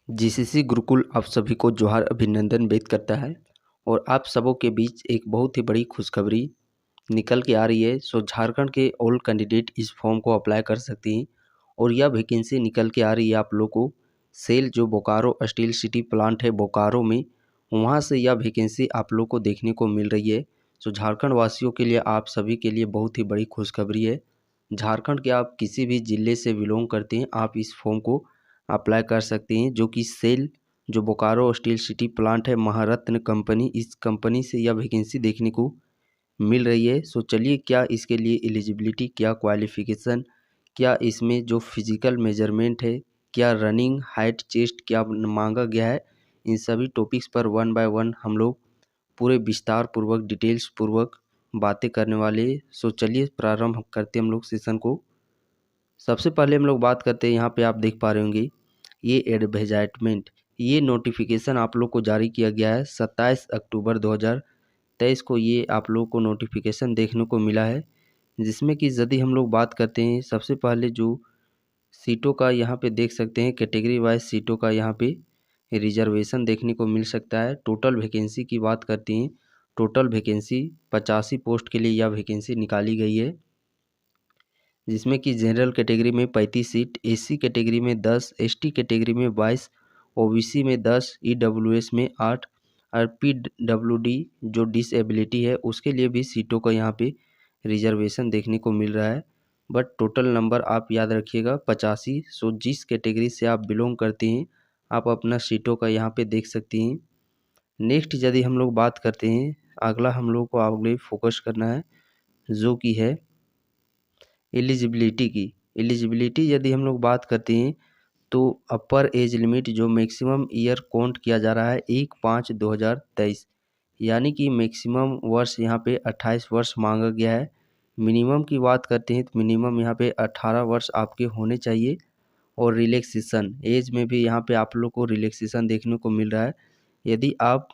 GCC Gurukul आप सभी को जोहार अभिनंदन व्यक्त करता है और आप सबों के बीच एक बहुत ही बड़ी खुशखबरी निकल के आ रही है। झारखंड के ऑल कैंडिडेट इस फॉर्म को अप्लाई कर सकते हैं और यह वैकेंसी निकल के आ रही है आप लोग को सेल जो बोकारो स्टील सिटी प्लांट है बोकारो में, वहाँ से यह वैकेंसी आप लोग को देखने को मिल रही है। झारखंड वासियों के लिए आप सभी के लिए बहुत ही बड़ी खुशखबरी है। झारखंड के आप किसी भी ज़िले से बिलोंग करते हैं, आप इस फॉर्म को अप्लाई कर सकते हैं। जो कि सेल जो बोकारो स्टील सिटी प्लांट है, महारत्न कंपनी, इस कंपनी से यह वैकेंसी देखने को मिल रही है। चलिए, क्या इसके लिए एलिजिबिलिटी, क्या क्वालिफ़िकेशन, क्या इसमें जो फिज़िकल मेजरमेंट है, क्या रनिंग, हाइट, चेस्ट क्या मांगा गया है, इन सभी टॉपिक्स पर वन बाय वन हम लोग पूरे विस्तार पूर्वक, डिटेल्स पूर्वक बातें करने वाले। चलिए प्रारंभ करते हैं हम लोग सेशन को। सबसे पहले हम लोग बात करते हैं, यहाँ पे आप देख पा रहे होंगे ये एडवर्टाइजमेंट, ये नोटिफिकेशन आप लोग को जारी किया गया है 27 अक्टूबर 2023 को। ये आप लोग को नोटिफिकेशन देखने को मिला है, जिसमें कि यदि हम लोग बात करते हैं सबसे पहले जो सीटों का यहाँ पे देख सकते हैं, कैटेगरी वाइज सीटों का यहाँ पे रिजर्वेशन देखने को मिल सकता है। टोटल वैकेंसी की बात करते हैं, टोटल वैकेंसी 85 पोस्ट के लिए यह वैकेंसी निकाली गई है, जिसमें कि जनरल कैटेगरी में 35 सीट, एसी कैटेगरी में 10, एसटी कैटेगरी में 22, ओबीसी में 10, ईडब्ल्यूएस में 8 और पीडब्ल्यूडी जो डिसेबिलिटी है उसके लिए भी सीटों का यहाँ पे रिजर्वेशन देखने को मिल रहा है। बट टोटल नंबर आप याद रखिएगा 85। जिस कैटेगरी से आप बिलोंग करते हैं आप अपना सीटों का यहाँ पे देख सकते हैं। नेक्स्ट यदि हम लोग बात करते हैं, अगला हम लोग को आगे फोकस करना है जो कि है एलिजिबिलिटी की। एलिजिबिलिटी यदि हम लोग बात करते हैं तो अपर एज लिमिट जो मैक्सिमम ईयर काउंट किया जा रहा है 1/5/2023, यानी कि मैक्सिमम वर्ष यहाँ पे 28 वर्ष मांगा गया है। मिनिमम की बात करते हैं तो मिनिमम यहाँ पे 18 वर्ष आपके होने चाहिए। और रिलैक्सेशन एज में भी यहाँ पे आप लोग को रिलैक्सेशन देखने को मिल रहा है। यदि आप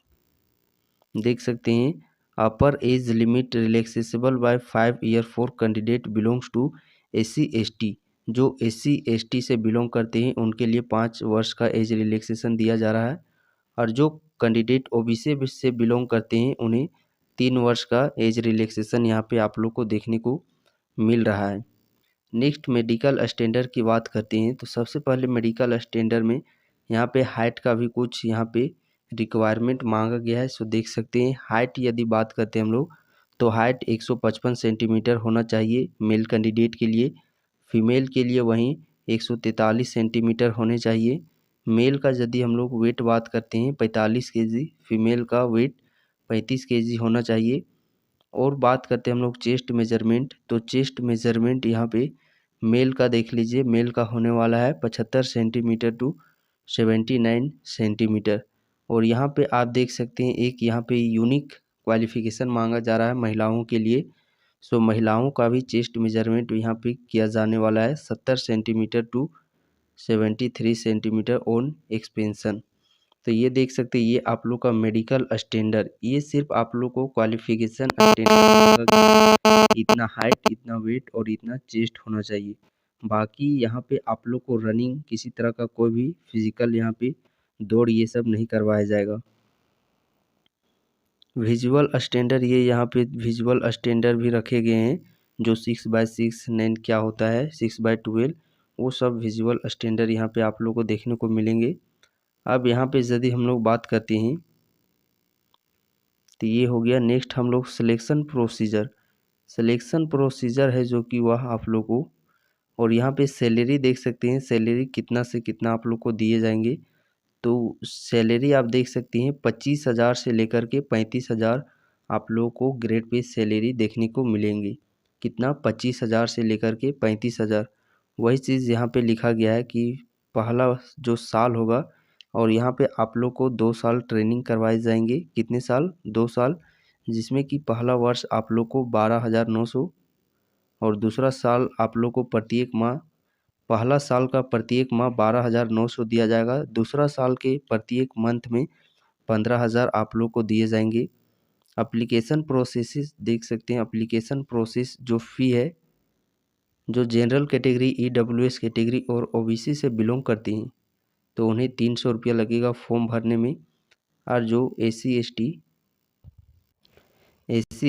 देख सकते हैं upper age limit relaxable by 5 year for candidate belongs to SC/ST, जो SC/ST से बिलोंग करते हैं उनके लिए 5 वर्ष का एज रिलैक्सेशन दिया जा रहा है। और जो कैंडिडेट OBC से बिलोंग करते हैं उन्हें 3 वर्ष का एज रिलैक्सेशन यहाँ पे आप लोग को देखने को मिल रहा है। नेक्स्ट मेडिकल स्टैंडर्ड की बात करते हैं तो सबसे पहले मेडिकल स्टैंडर्ड में यहाँ पे हाइट का भी कुछ यहाँ पे रिक्वायरमेंट मांगा गया है। देख सकते हैं हाइट यदि बात करते हैं हम लोग तो हाइट 155 सेंटीमीटर होना चाहिए मेल कैंडिडेट के लिए। फीमेल के लिए वहीं 143 सेंटीमीटर होने चाहिए। मेल का यदि हम लोग वेट बात करते हैं 45 केजी, फीमेल का वेट 35 केजी होना चाहिए। और बात करते हैं हम लोग चेस्ट मेजरमेंट, तो चेस्ट मेजरमेंट यहाँ पे मेल का देख लीजिए, मेल का होने वाला है 75 सेंटीमीटर टू 79 सेंटीमीटर। और यहाँ पे आप देख सकते हैं एक यहाँ पे यूनिक क्वालिफिकेशन मांगा जा रहा है महिलाओं के लिए। महिलाओं का भी चेस्ट मेजरमेंट यहाँ पे किया जाने वाला है 70 centimetre to 73 centimetre on expansion. तो ये देख सकते हैं ये आप लोग का मेडिकल स्टैंडर्ड, ये सिर्फ आप लोग को क्वालिफिकेशन स्टैंडर्ड इतना हाइट, इतना वेट और इतना चेस्ट होना चाहिए। बाकी यहाँ पे आप लोग को रनिंग किसी तरह का कोई भी फिजिकल यहाँ पे दौड़ ये सब नहीं करवाया जाएगा। विजुअल स्टैंडर्ड, ये यहाँ पे विजुअल स्टैंडर्ड भी रखे गए हैं जो 6/6 9 क्या होता है 6/12, वो सब विजुअल स्टैंडर्ड यहाँ पे आप लोग को देखने को मिलेंगे। अब यहाँ पे यदि हम लोग बात करते हैं तो ये हो गया। नेक्स्ट हम लोग सिलेक्शन प्रोसीजर, सिलेक्शन प्रोसीजर है जो कि वह आप लोग को, और यहाँ पे सैलरी देख सकते हैं सैलरी कितना से कितना आप लोग को दिए जाएंगे। तो सैलरी आप देख सकते हैं 25,000 से लेकर के 35,000 आप लोगों को ग्रेड पे सैलरी देखने को मिलेंगी। कितना 25,000 से लेकर के 35,000। वही चीज़ यहाँ पे लिखा गया है कि पहला जो साल होगा और यहाँ पे आप लोग को 2 साल ट्रेनिंग करवाए जाएंगे। कितने साल? 2 साल, जिसमें कि पहला वर्ष आप लोग को 12,900 और दूसरा साल आप लोग को प्रत्येक माह, पहला साल का प्रत्येक माह 12,900 दिया जाएगा। दूसरा साल के प्रत्येक मंथ में 15,000 आप लोग को दिए जाएंगे। एप्लीकेशन प्रोसेस देख सकते हैं, एप्लीकेशन प्रोसेस जो फ़ी है, जो जनरल कैटेगरी, EWS कैटेगरी और OBC से बिलोंग करती हैं तो उन्हें 300 रुपया लगेगा फॉर्म भरने में। और जो एस सी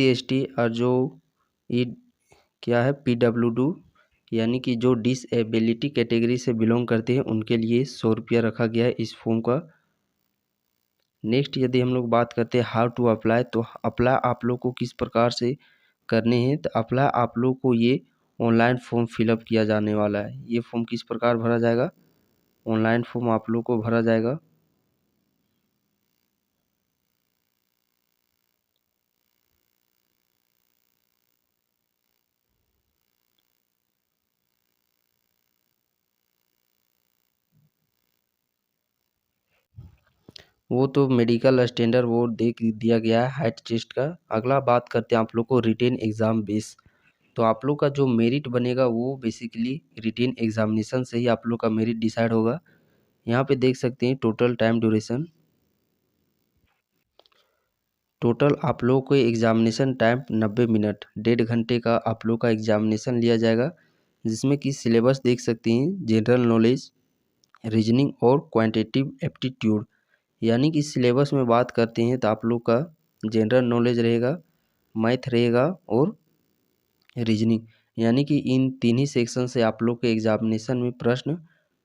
एस टी और जो ई क्या है PWD यानी कि जो डिसएबिलिटी कैटेगरी से बिलोंग करते हैं उनके लिए 100 रुपया रखा गया है इस फॉर्म का। नेक्स्ट यदि हम लोग बात करते हैं हाउ टू अप्लाई, तो अप्लाई आप लोग को किस प्रकार से करने हैं। तो अप्लाई आप लोग को ये ऑनलाइन फॉर्म फिलअप किया जाने वाला है। ये फॉर्म किस प्रकार भरा जाएगा, ऑनलाइन फॉर्म आप लोग को भरा जाएगा। वो तो मेडिकल स्टैंडर्ड वो दे दिया गया है हाइट चेस्ट का। अगला बात करते हैं आप लोग को रिटेन एग्ज़ाम बेस। तो आप लोग का जो मेरिट बनेगा वो बेसिकली रिटेन एग्जामिनेशन से ही आप लोग का मेरिट डिसाइड होगा। यहाँ पे देख सकते हैं टोटल टाइम ड्यूरेशन। टोटल आप लोगों को एग्जामिनेशन टाइम 90 मिनट, 1.5 घंटे का आप लोग का एग्जामिनेशन लिया जाएगा। जिसमें कि सिलेबस देख सकते हैं जनरल नॉलेज, रीजनिंग और क्वांटिटेटिव एप्टीट्यूड। यानी कि सिलेबस में बात करते हैं तो आप लोग का जनरल नॉलेज रहेगा, मैथ रहेगा और रीजनिंग। यानी कि इन तीन ही सेक्शन से आप लोग के एग्जामिनेशन में प्रश्न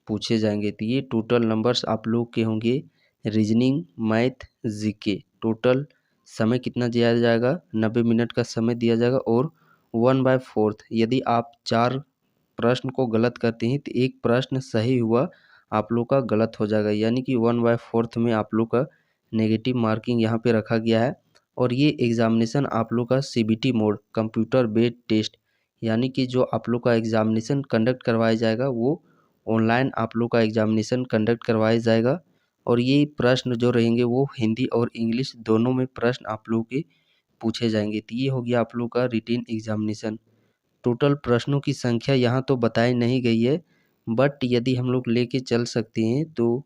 पूछे जाएंगे। तो ये टोटल नंबर्स आप लोग के होंगे रीजनिंग, मैथ, जीके। टोटल समय कितना दिया जाएगा, 90 मिनट का समय दिया जाएगा। और 1/4 यदि आप 4 प्रश्न को गलत करते हैं तो एक प्रश्न सही हुआ आप लोग का गलत हो जाएगा। यानी कि 1/4 में आप लोग का नेगेटिव मार्किंग यहाँ पे रखा गया है। और ये एग्जामिनेशन आप लोग का CBT mode, computer based test, यानी कि जो आप लोग का एग्जामिनेशन कंडक्ट करवाया जाएगा वो ऑनलाइन आप लोग का एग्जामिनेशन कंडक्ट करवाया जाएगा। और ये प्रश्न जो रहेंगे वो हिंदी और इंग्लिश दोनों में प्रश्न आप लोग के पूछे जाएंगे। तो ये हो गया आप लोग का रिटेन एग्जामिनेशन। टोटल प्रश्नों की संख्या यहाँ तो बताई नहीं गई है, बट यदि हम लोग लेके चल सकते हैं तो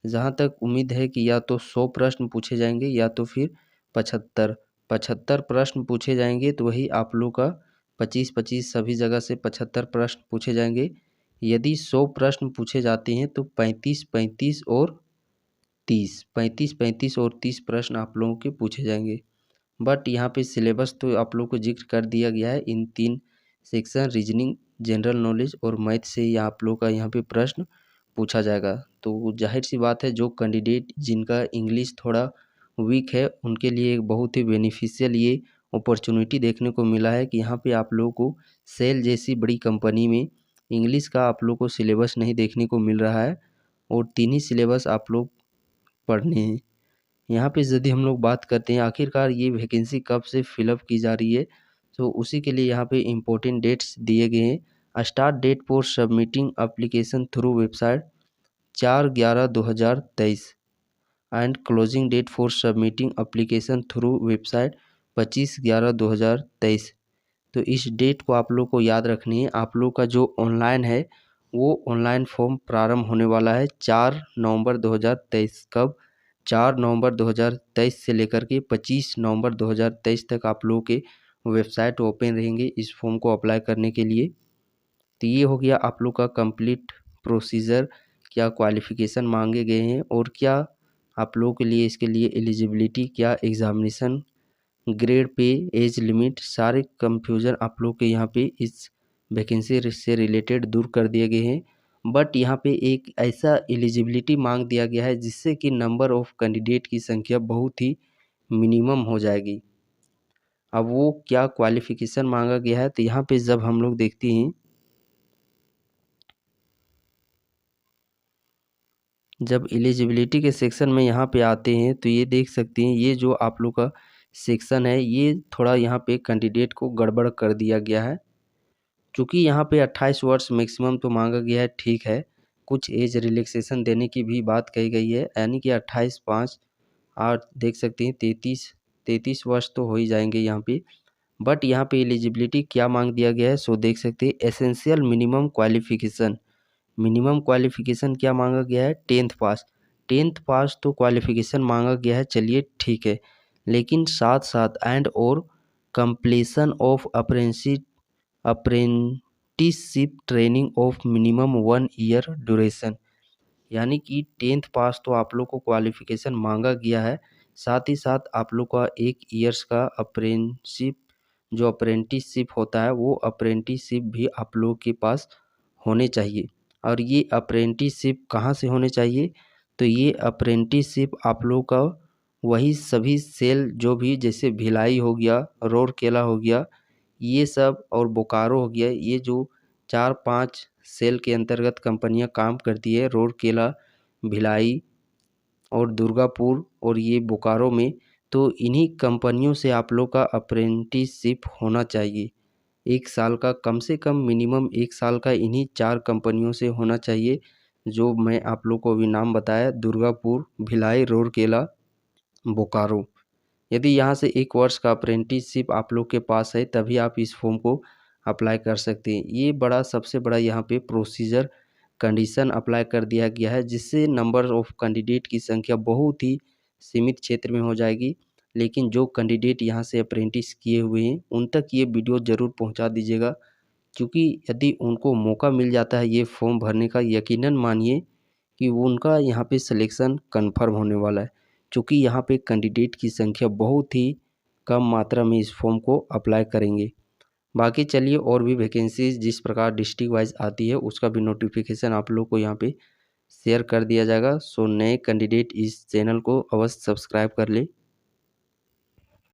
जहाँ तक उम्मीद है कि या तो 100 प्रश्न पूछे जाएंगे या तो फिर 75 प्रश्न पूछे जाएंगे। तो वही आप लोग का 25-25 सभी जगह से 75 प्रश्न पूछे जाएंगे। यदि 100 प्रश्न पूछे जाते हैं तो 35-35 और 30 प्रश्न आप लोगों के पूछे जाएंगे। बट यहाँ पे सिलेबस तो आप लोग को जिक्र कर दिया गया है। इन 3 सेक्शन रीजनिंग, जनरल नॉलेज और मैथ से ही आप लोग का यहाँ पे प्रश्न पूछा जाएगा। तो जाहिर सी बात है जो कैंडिडेट जिनका इंग्लिश थोड़ा वीक है उनके लिए एक बहुत ही बेनिफिशियल ये अपॉर्चुनिटी देखने को मिला है कि यहाँ पे आप लोगों को सेल जैसी बड़ी कंपनी में इंग्लिश का आप लोग को सिलेबस नहीं देखने को मिल रहा है और 3 ही सिलेबस आप लोग पढ़ने हैं। यहाँ पे यदि हम लोग बात करते हैं आखिरकार ये वैकेंसी कब से फिलअप की जा रही है, तो उसी के लिए यहाँ पे इम्पोर्टेंट डेट्स दिए गए हैं। Start date for submitting application through website 4/11/2023 and closing date for submitting application through website 25/11/2023। तो इस डेट को आप लोग को याद रखनी है। आप लोग का जो ऑनलाइन है वो ऑनलाइन फॉर्म प्रारंभ होने वाला है 4 नवंबर 2023। कब, 4 नवंबर 2023 से लेकर के 25 नवंबर 2023 तक आप लोगों के वेबसाइट ओपन रहेंगे इस फॉर्म को अप्लाई करने के लिए। तो ये हो गया आप लोग का कंप्लीट प्रोसीजर, क्या क्वालिफ़िकेशन मांगे गए हैं और क्या आप लोगों के लिए इसके लिए एलिजिबिलिटी, क्या examination grade pay, age limit, सारे कंफ्यूजन आप लोग के यहाँ पे इस वैकेंसी से रिलेटेड दूर कर दिए गए हैं। बट यहाँ पे एक ऐसा एलिजिबिलिटी मांग दिया गया है जिससे कि नंबर ऑफ कैंडिडेट की संख्या बहुत ही मिनिमम हो जाएगी। अब वो क्या क्वालिफ़िकेशन मांगा गया है, तो यहाँ पे जब हम लोग देखते हैं, जब एलिजिबिलिटी के सेक्शन में यहाँ पे आते हैं तो ये देख सकते हैं ये जो आप लोग का सेक्शन है ये थोड़ा यहाँ पे कैंडिडेट को गड़बड़ कर दिया गया है। चूँकि यहाँ पे 28 वर्ष मैक्सिमम तो मांगा गया है, ठीक है, कुछ एज रिलैक्सेशन देने की भी बात कही गई है। यानी कि 28/5 और देख सकते हैं 33 वर्ष तो हो ही जाएंगे यहाँ पे। बट यहाँ पे एलिजिबिलिटी क्या मांग दिया गया है, सो देख सकते हैं essential minimum qualification. Minimum qualification क्या मांगा गया है, 10th पास। 10th पास तो क्वालिफिकेशन मांगा गया है, चलिए ठीक है, लेकिन साथ साथ एंड और completion of apprenticeship training of minimum 1 year duration. यानी कि 10th पास तो आप लोग को क्वालिफिकेशन मांगा गया है। साथ ही साथ आप लोग का 1 ईयर्स का अप्रेंटिसशिप होता है, वो अप्रेंटिसशिप भी आप लोग के पास होने चाहिए। और ये अप्रेंटिसशिप कहाँ से होने चाहिए? तो ये अप्रेंटिसशिप आप लोग का वही सभी सेल जो भी जैसे भिलाई हो गया, राउरकेला हो गया, ये सब और बोकारो हो गया, ये जो 4-5 सेल के अंतर्गत कंपनियां काम करती है, राउरकेला, भिलाई और दुर्गापुर और ये बोकारो में, तो इन्हीं कंपनियों से आप लोग का अप्रेंटिसशिप होना चाहिए। 1 साल का, कम से कम मिनिमम 1 साल का इन्हीं 4 कंपनियों से होना चाहिए, जो मैं आप लोग को अभी नाम बताया, दुर्गापुर, भिलाई, राउरकेला, बोकारो। यदि यहाँ से 1 वर्ष का अप्रेंटिसशिप आप लोग के पास है तभी आप इस फॉर्म को अप्लाई कर सकते हैं। ये सबसे बड़ा यहाँ पे प्रोसीजर कंडीशन अप्लाई कर दिया गया है, जिससे नंबर ऑफ कैंडिडेट की संख्या बहुत ही सीमित क्षेत्र में हो जाएगी। लेकिन जो कैंडिडेट यहाँ से अप्रेंटिस किए हुए हैं उन तक ये वीडियो ज़रूर पहुँचा दीजिएगा, क्योंकि यदि उनको मौका मिल जाता है ये फॉर्म भरने का, यकीनन मानिए कि वो उनका यहाँ पे सिलेक्शन कन्फर्म होने वाला है, क्योंकि यहाँ पे कैंडिडेट की संख्या बहुत ही कम मात्रा में इस फॉर्म को अप्लाई करेंगे। बाकी चलिए, और भी वैकेंसीज जिस प्रकार डिस्ट्रिक्ट वाइज आती है उसका भी नोटिफिकेशन आप लोग को यहाँ पे शेयर कर दिया जाएगा। सो नए कैंडिडेट इस चैनल को अवश्य सब्सक्राइब कर ले।